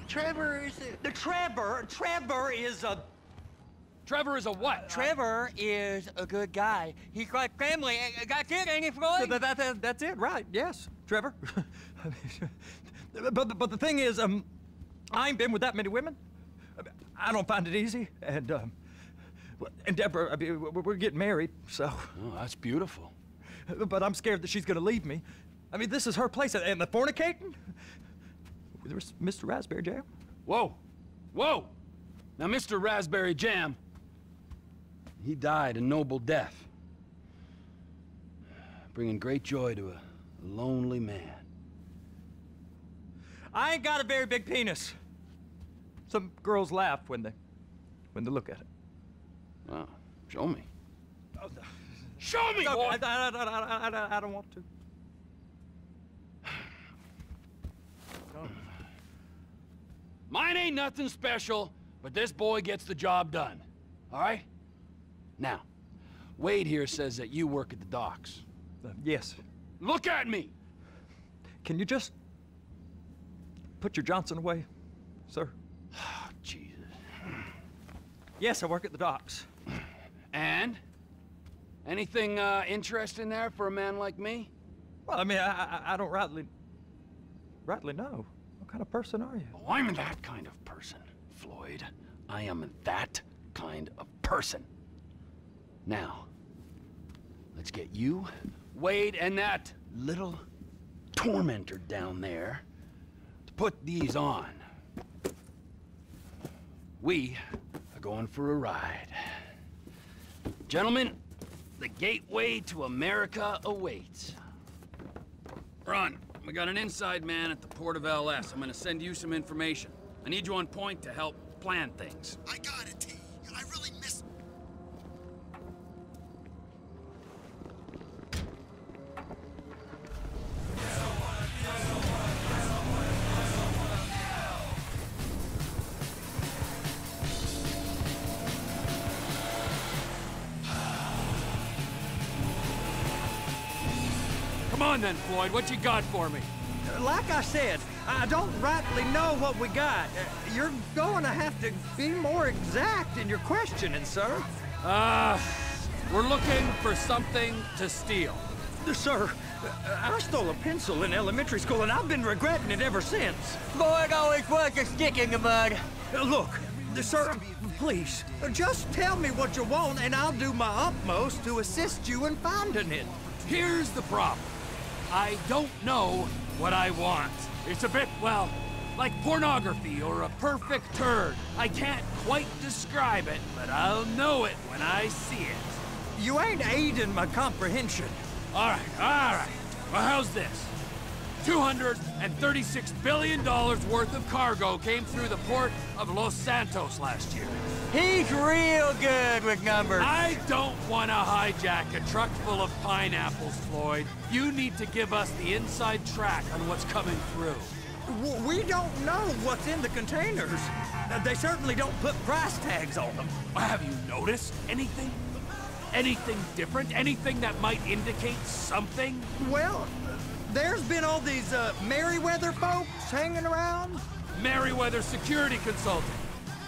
Trevor is a... Trevor is a... Trevor is a what? Trevor is a good guy. He's like family. That's it, ain't it, Floyd? That's it, right? Yes, Trevor. but the thing is, I ain't been with that many women. I don't find it easy, and Deborah, I mean, we're getting married, so. Oh, that's beautiful. But I'm scared that she's gonna leave me. I mean, this is her place, and the fornicating? There's Mr. Raspberry Jam. Whoa, whoa! Now, Mr. Raspberry Jam, he died a noble death, bringing great joy to a lonely man. I ain't got a very big penis. Some girls laugh when they look at it. Wow, show me. Oh, Show me, boy! I don't want to. Mine ain't nothing special, but this boy gets the job done. All right? Now, Wade here says that you work at the docks. Yes. Look at me! Can you just put your Johnson away, sir? Oh, Jesus. Yes, I work at the docks. And? Anything interesting there for a man like me? Well, I mean, I don't rightly know. What kind of person are you? Oh, I'm that kind of person, Floyd. I am that kind of person. Now, let's get you, Wade, and that little tormentor down there to put these on. We are going for a ride. Gentlemen, the gateway to America awaits. Ron, we got an inside man at the port of LS. I'm gonna send you some information. I need you on point to help plan things. I got it, T. I really miss... Come on then, Floyd, what you got for me? Like I said, I don't rightly know what we got. You're going to have to be more exact in your questioning, sir. We're looking for something to steal. Sir, I stole a pencil in elementary school, and I've been regretting it ever since. Floyd always wants a stick in the mud. Look, sir, please, just tell me what you want, and I'll do my utmost to assist you in finding it. Here's the problem. I don't know what I want. It's a bit, well, like pornography or a perfect turd. I can't quite describe it, but I'll know it when I see it. You ain't aiding my comprehension. All right. Well, how's this? $236 billion worth of cargo came through the port of Los-Santos last year. He's real good with numbers. I don't want to hijack a truck full of pineapples, Floyd. You need to give us the inside track on what's coming through. We don't know what's in the containers. They certainly don't put price tags on them. Have you noticed anything? Anything different? Anything that might indicate something? Well, there's been all these Merryweather folks hanging around. Merryweather Security Consulting.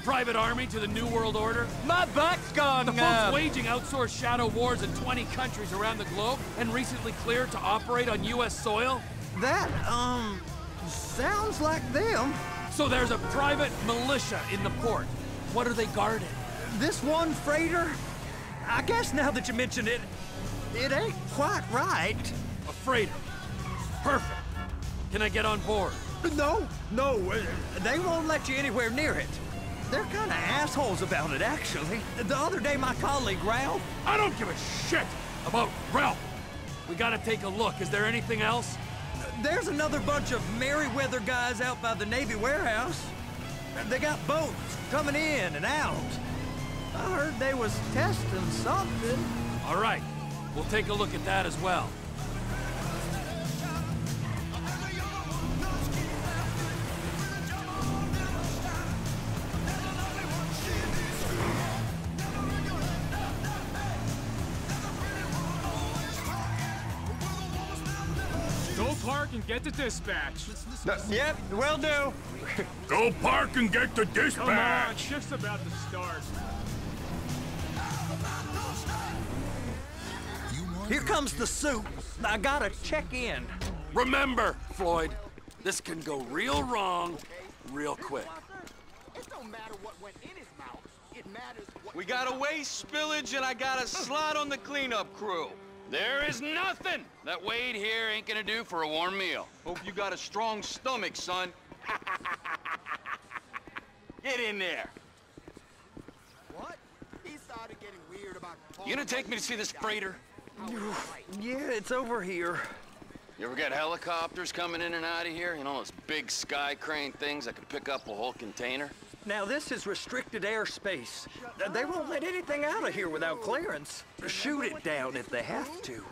Private army to the New World Order. My butt's gone The folks waging outsourced shadow wars in 20 countries around the globe and recently cleared to operate on U.S. soil. That, sounds like them. So there's a private militia in the port. What are they guarding? This one freighter? I guess now that you mention it, it ain't quite right. A freighter. Perfect. Can I get on board? No, they won't let you anywhere near it. They're kind of assholes about it, actually. The other day, my colleague, Ralph... I don't give a shit about Ralph. We gotta take a look. Is there anything else? There's another bunch of Merryweather guys out by the Navy warehouse. They got boats coming in and out. I heard they was testing something. All right. We'll take a look at that as well. Go, Clark. park and get to dispatch. Yep, will do. Go park and get to Come on, dispatch! shift's about to start. Here comes the suit. I gotta check in. Remember, Floyd, this can go real wrong real quick. It don't matter what went in his mouth. It matters what... We got a waste spillage and I got a slot on the cleanup crew. There is nothing that Wade here ain't gonna do for a warm meal. Hope you got a strong stomach, son. Get in there. What? He started getting weird about... You gonna take me to see this freighter? Yeah, it's over here. You ever get helicopters coming in and out of here? You know, those big sky crane things that can pick up a whole container? Now, this is restricted airspace. They won't let anything out of here without clearance. Shoot it down if they have to.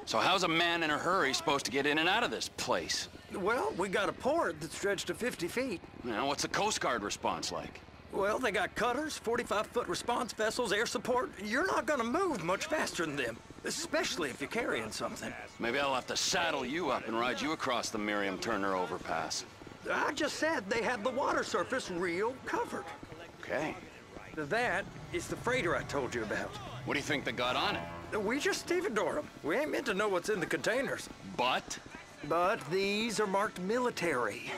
So how's a man in a hurry supposed to get in and out of this place? Well, we got a port that's stretched to 50 feet. You know, what's the Coast Guard response like? Well, they got cutters, 45-foot response vessels, air support. You're not gonna move much faster than them, especially if you're carrying something. Maybe I'll have to saddle you up and ride you across the Miriam Turner overpass. I just said they had the water surface real covered. Okay. That is the freighter I told you about. What do you think they got on it? We just stevedore them. We ain't meant to know what's in the containers. But? But these are marked military.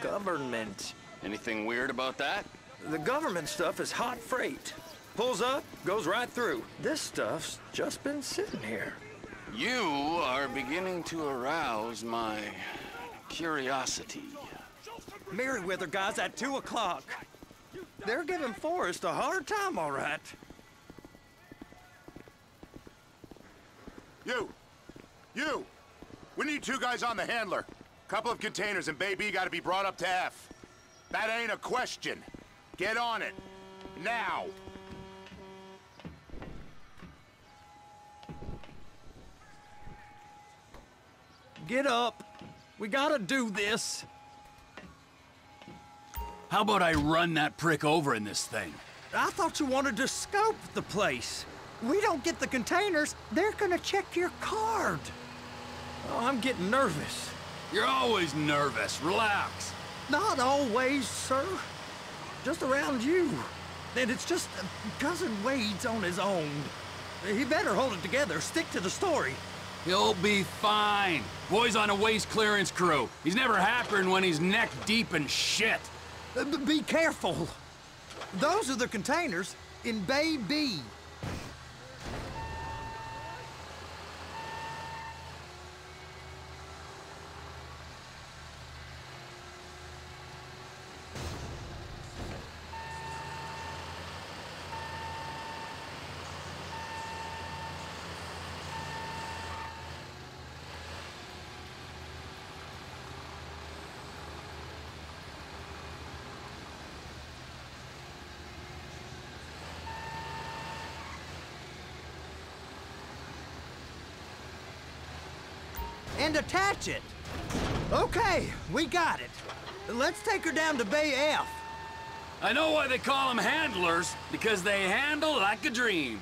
Government. Anything weird about that? The government stuff is hot freight. Pulls up, goes right through. This stuff's just been sitting here. You are beginning to arouse my curiosity. Merriweather guys at 2 o'clock. They're giving Forrest a hard time, all right. You! We need 2 guys on the handler. Couple of containers and Baby gotta be brought up to F. That ain't a question. Get on it. Now! Get up. We gotta do this. How about I run that prick over in this thing? I thought you wanted to scope the place. We don't get the containers, they're gonna check your card. Oh, I'm getting nervous. You're always nervous. Relax. Not always, sir. Just around you. And it's just Cousin Wade's on his own. He better hold it together, stick to the story. He'll be fine. Boy's on a waste clearance crew. He's never happier than when he's neck deep in shit. Be careful. Those are the containers in Bay B. And attach it. Okay, we got it. Let's take her down to Bay F. I know why they call them handlers, because they handle like a dream.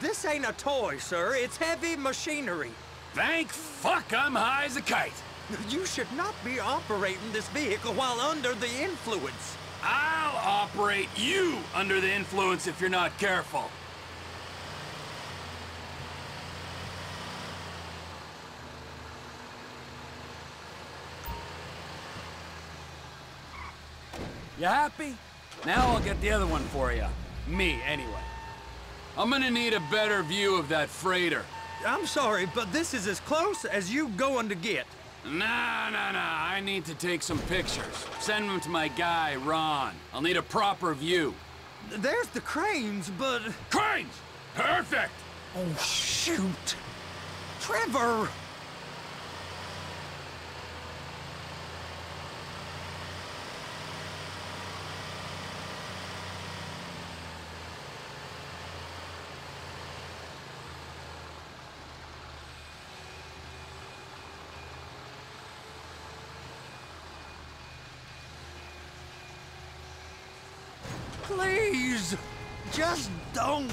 This ain't a toy, sir. It's heavy machinery. Thank fuck I'm high as a kite. You should not be operating this vehicle while under the influence. I'll operate you under the influence if you're not careful. You happy? Now I'll get the other one for you. Me, anyway. I'm gonna need a better view of that freighter. I'm sorry, but this is as close as you going to get. Nah. I need to take some pictures. Send them to my guy, Ron. I'll need a proper view. There's the cranes, but... Cranes! Perfect! Oh, shoot. Trevor! Please, just don't.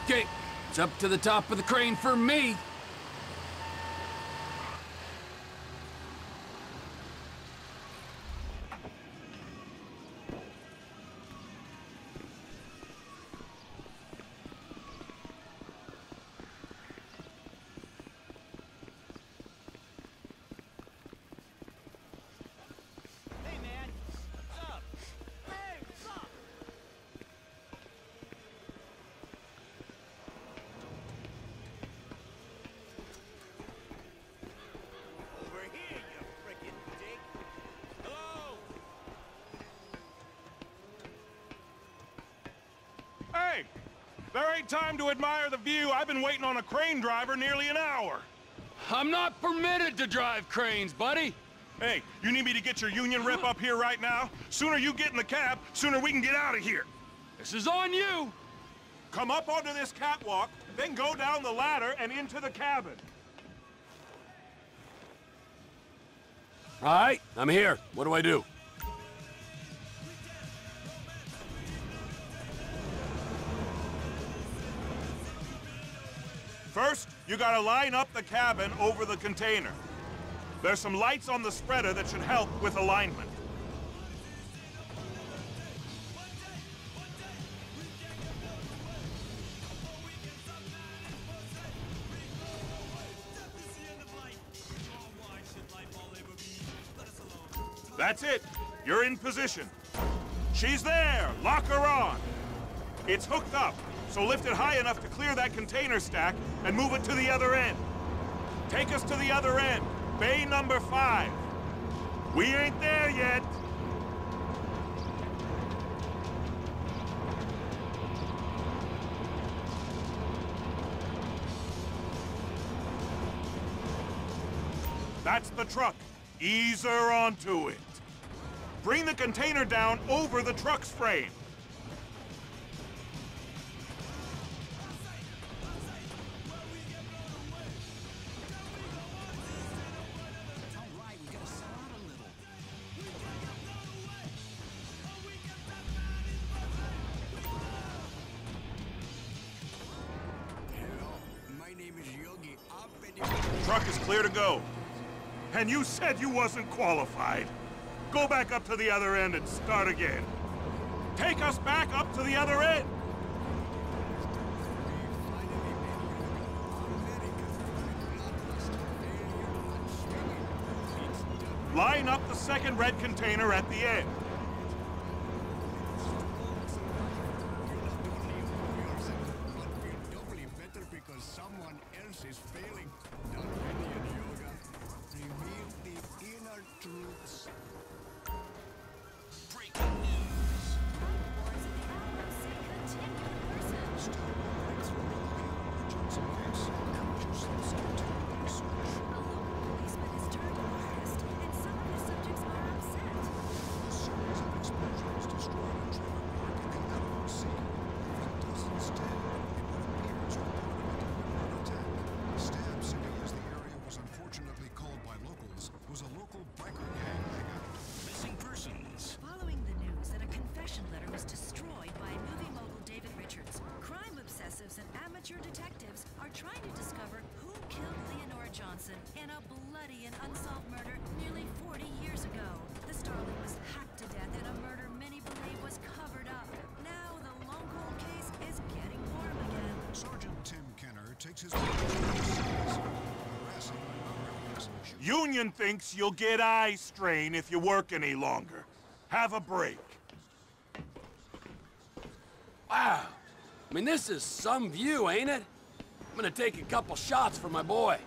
Okay, it's up to the top of the crane for me. Hey! There ain't time to admire the view. I've been waiting on a crane driver nearly an hour. I'm not permitted to drive cranes, buddy. Hey, you need me to get your union rep up here right now? Sooner you get in the cab, sooner we can get out of here. This is on you. Come up onto this catwalk, then go down the ladder and into the cabin. All right, I'm here. What do I do? First, you gotta line up the cabin over the container. There's some lights on the spreader that should help with alignment. That's it. You're in position. She's there. Lock her on. It's hooked up, so lift it high enough to clear that container stack and move it to the other end. Take us to the other end, bay number 5. We ain't there yet. That's the truck. Ease her onto it. Bring the container down over the truck's frame. Truck is clear to go. And you said you wasn't qualified. Go back up to the other end and start again. Take us back up to the other end. Line up the second red container at the end. Detectives are trying to discover who killed Leonora Johnson in a bloody and unsolved murder nearly 40 years ago. The starlet was hacked to death in a murder many believe was covered up. Now the long cold case is getting warm again. Sergeant Tim Kenner takes his Union thinks you'll get eye strain if you work any longer. Have a break. Wow. I mean, this is some view, ain't it? I'm gonna take a couple shots for my boy.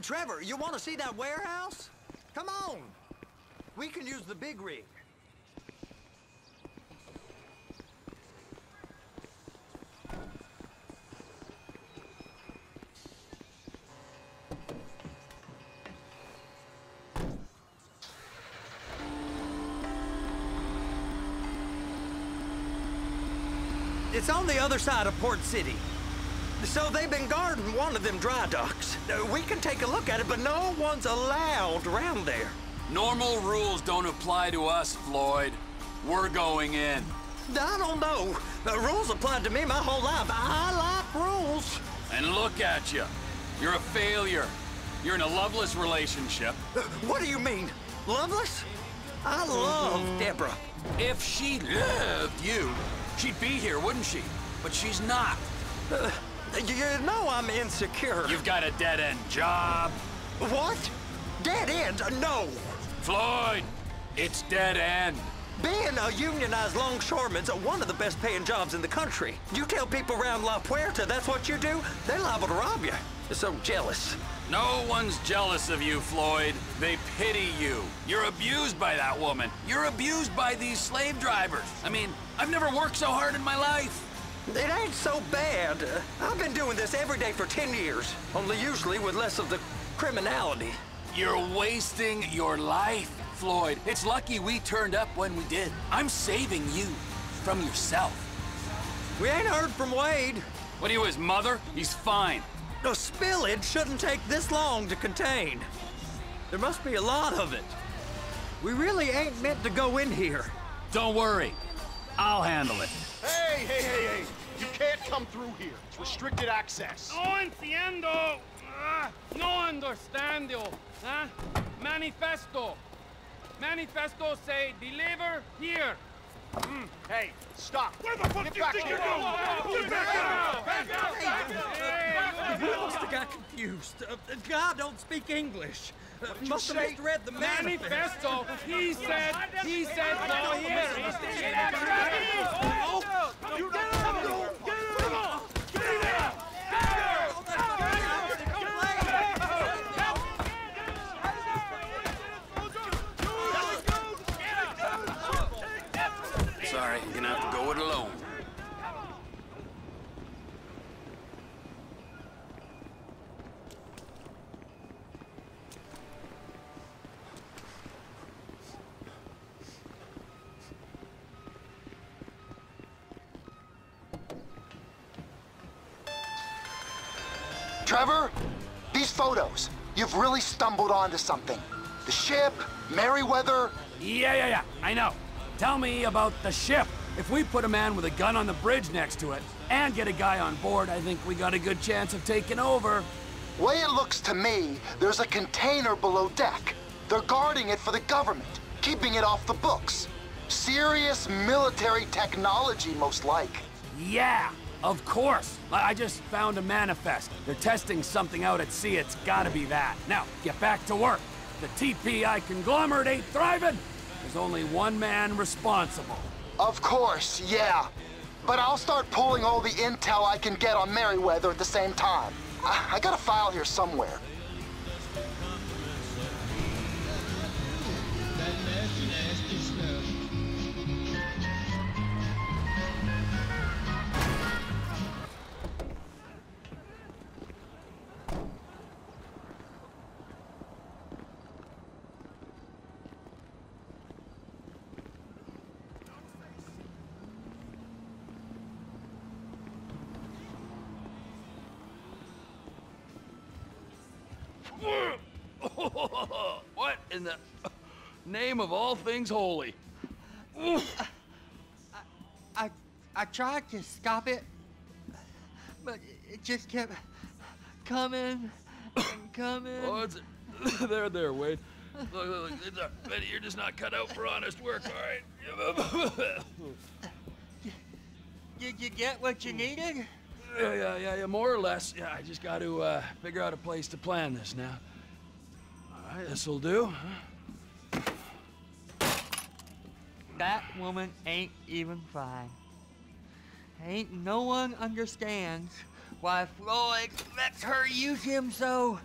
Trevor, you want to see that warehouse? Come on. We can use the big rig. It's on the other side of Port City. So they've been guarding one of them dry docks. We can take a look at it, but no one's allowed around there. Normal rules don't apply to us, Floyd. We're going in. I don't know. The rules applied to me my whole life. I like rules. And look at you. You're a failure. You're in a loveless relationship. What do you mean? Loveless? I love Deborah. If she loved you, she'd be here, wouldn't she? But she's not. You know I'm insecure. You've got a dead-end job. What? Dead end? No. Floyd, it's dead end. Being a unionized longshoreman's one of the best paying jobs in the country. You tell people around La Puerta that's what you do, they're liable to rob you. They're so jealous. No one's jealous of you, Floyd. They pity you. You're abused by that woman. You're abused by these slave drivers. I mean, I've never worked so hard in my life. It ain't so bad. I've been doing this every day for 10 years, only usually with less of the criminality. You're wasting your life, Floyd. It's lucky we turned up when we did. I'm saving you from yourself. We ain't heard from Wade. What are you, his mother? He's fine. The spillage shouldn't take this long to contain. There must be a lot of it. We really ain't meant to go in here. Don't worry. I'll handle it. Hey! You can't come through here. It's restricted access. No entiendo. No understando. Manifesto. Manifesto say deliver here. Hey, stop. Where the fuck do you think you're going? We must have got confused. God don't speak English. Must have misread the Manifesto. He said go here. Sorry, you're gonna have to go it alone. Trevor, these photos, you've really stumbled onto something. The ship, Merryweather. Yeah, I know. Tell me about the ship. If we put a man with a gun on the bridge next to it and get a guy on board, I think we got a good chance of taking over. Way it looks to me, there's a container below deck. They're guarding it for the government, keeping it off the books. Serious military technology, most like. Yeah, of course. I just found a manifest. They're testing something out at sea. It's gotta be that. Now, get back to work. The TPI conglomerate ain't thriving. There's only one man responsible. Of course, yeah. But I'll start pulling all the intel I can get on Merryweather at the same time. I got a file here somewhere. What in the name of all things holy? I tried to stop it, but it just kept coming and coming. Oh, it's there, Wade. Look, Betty, you're just not cut out for honest work, all right? Did you get what you needed? Yeah, more or less. Yeah, I just got to figure out a place to plan this now. All right, this'll do. That woman ain't even fine. Ain't no one understands why Floyd lets her use him so.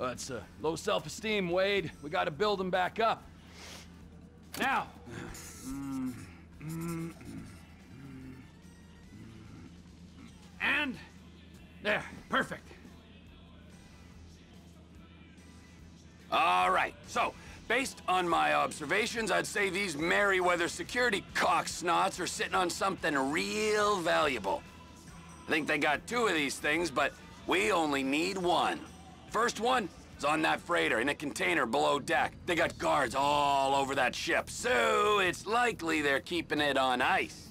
It's low self-esteem, Wade. We gotta build him back up. Now. And there, perfect. All right, so based on my observations, I'd say these Merryweather security cocksnots are sitting on something real valuable. I think they got 2 of these things, but we only need 1. First one is on that freighter in a container below deck. They got guards all over that ship, so it's likely they're keeping it on ice.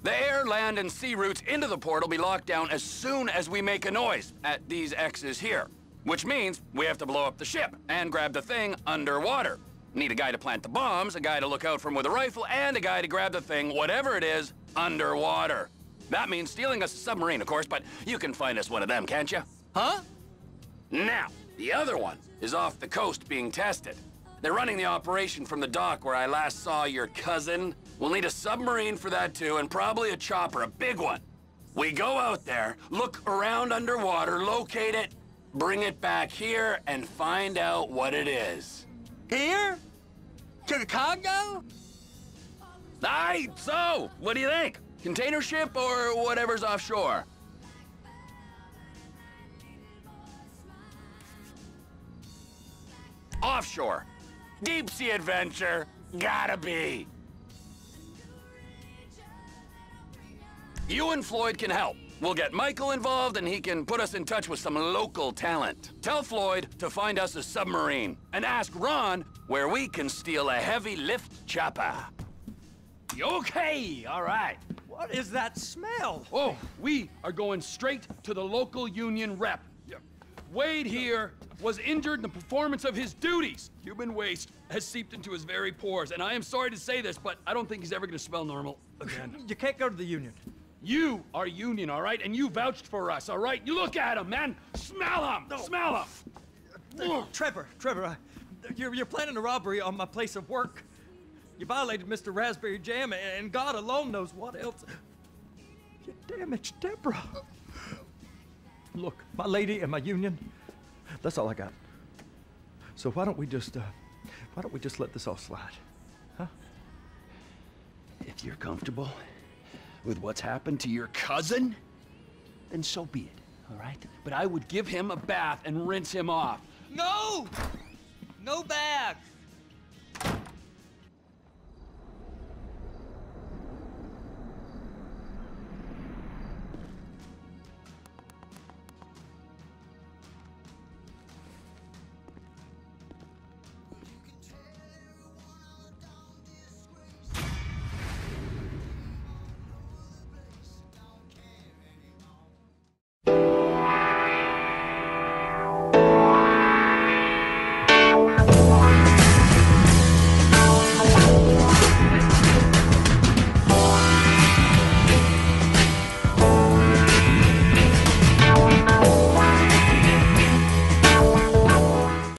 The air, land, and sea routes into the port will be locked down as soon as we make a noise at these X's here. Which means we have to blow up the ship and grab the thing underwater. Need a guy to plant the bombs, a guy to look out for him with a rifle, and a guy to grab the thing, whatever it is, underwater. That means stealing us a submarine, of course, but you can find us one of them, can't you? Huh? Now, the other one is off the coast being tested. They're running the operation from the dock where I last saw your cousin. We'll need a submarine for that too, and probably a chopper, a big one. We go out there, look around underwater, locate it, bring it back here, and find out what it is. Here? To the Congo? Aye, so, what do you think? Container ship or whatever's offshore? Offshore. Deep sea adventure. Gotta be. You and Floyd can help. We'll get Michael involved and he can put us in touch with some local talent. Tell Floyd to find us a submarine and ask Ron where we can steal a heavy lift chopper. Okay, all right. What is that smell? Oh, we are going straight to the local union rep. Wade here was injured in the performance of his duties. Human waste has seeped into his very pores, and I am sorry to say this, but I don't think he's ever gonna smell normal again. You can't go to the union. You are union, all right? And you vouched for us, all right? You look at him, man. Smell him. No. Smell him. Trevor, you're planning a robbery on my place of work. You violated Mr. Raspberry Jam, and God alone knows what else. You damaged Deborah. Look, my lady and my union, that's all I got. So why don't we just let this all slide, huh? If you're comfortable with what's happened to your cousin, then so be it, all right? But I would give him a bath and rinse him off. No! No bath!